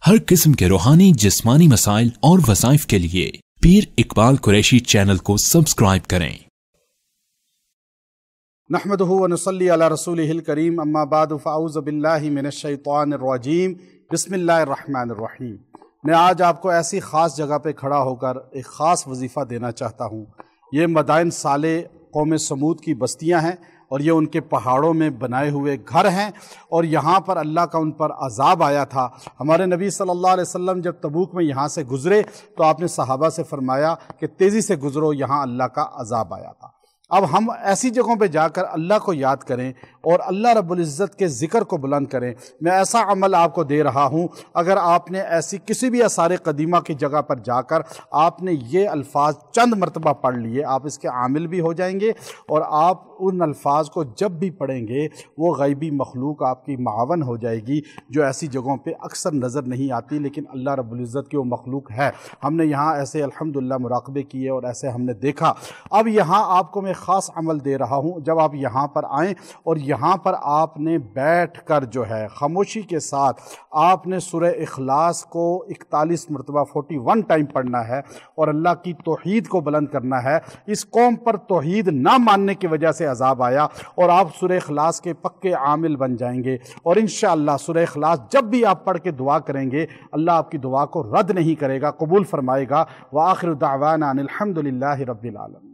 ہر قسم کے روحانی جسمانی مسائل اور وظائف کے لیے پیر اقبال قریشی چینل کو سبسکرائب کریں۔ نحمدہ ونصلی علی رسولہ الکریم، اما بعد فاعوذ باللہ من الشیطان الرجیم، بسم اللہ الرحمن الرحیم۔ میں آج آپ کو ایسی خاص جگہ پہ کھڑا ہو کر ایک خاص وظیفہ دینا چاہتا ہوں۔ یہ مدائن صالح قوم سمود کی بستیاں ہیں اور یہ ان کے پہاڑوں میں بنائے ہوئے گھر ہیں، اور یہاں پر اللہ کا ان پر عذاب آیا تھا۔ ہمارے نبی صلی اللہ علیہ وسلم جب تبوک میں یہاں سے گزرے تو آپ نے صحابہ سے فرمایا کہ تیزی سے گزرو، یہاں اللہ کا عذاب آیا تھا۔ اب ہم ایسی جگہوں پہ جا کر اللہ کو یاد کریں اور اللہ رب العزت کے ذکر کو بلند کریں۔ میں ایسا عمل آپ کو دے رہا ہوں، اگر آپ نے ایسی کسی بھی آثار قدیمہ کی جگہ پر جا کر آپ نے یہ الفاظ چند مرتبہ پڑھ لیے، آپ اس کے عامل بھی ہو جائیں گے، اور آپ ان الفاظ کو جب بھی پڑھیں گے وہ غیبی مخلوق آپ کی معاون ہو جائے گی، جو ایسی جگہوں پہ اکثر نظر نہیں آتی، لیکن اللہ رب العزت کی وہ مخلوق ہے۔ ہم نے یہاں ایسے الحمدللہ مراقبے کیے اور ایسے ہم نے دیکھا۔ اب یہاں آپ کو میں خاص عمل دے رہا ہوں، جب آپ یہاں پر آئیں اور یہاں پر آپ نے بیٹھ کر جو ہے خاموشی کے ساتھ آپ نے سورہ اخلاص کو 41 مرتبہ 41 ٹائم پڑھنا ہے اور اللہ کی توحید کو بلند کرنا ہے۔ اس قوم پر توحید نہ ماننے کی وجہ سے عذاب آیا اور آپ سورہ اخلاص کے پکے عامل بن جائیں گے، اور انشاءاللہ سورہ اخلاص جب بھی آپ پڑھ کے دعا کریں گے اللہ آپ کی دعا کو رد نہیں کرے گا، قبول فرمائے گا۔ وآخر دعوانا ان الحمدللہ رب العالمین۔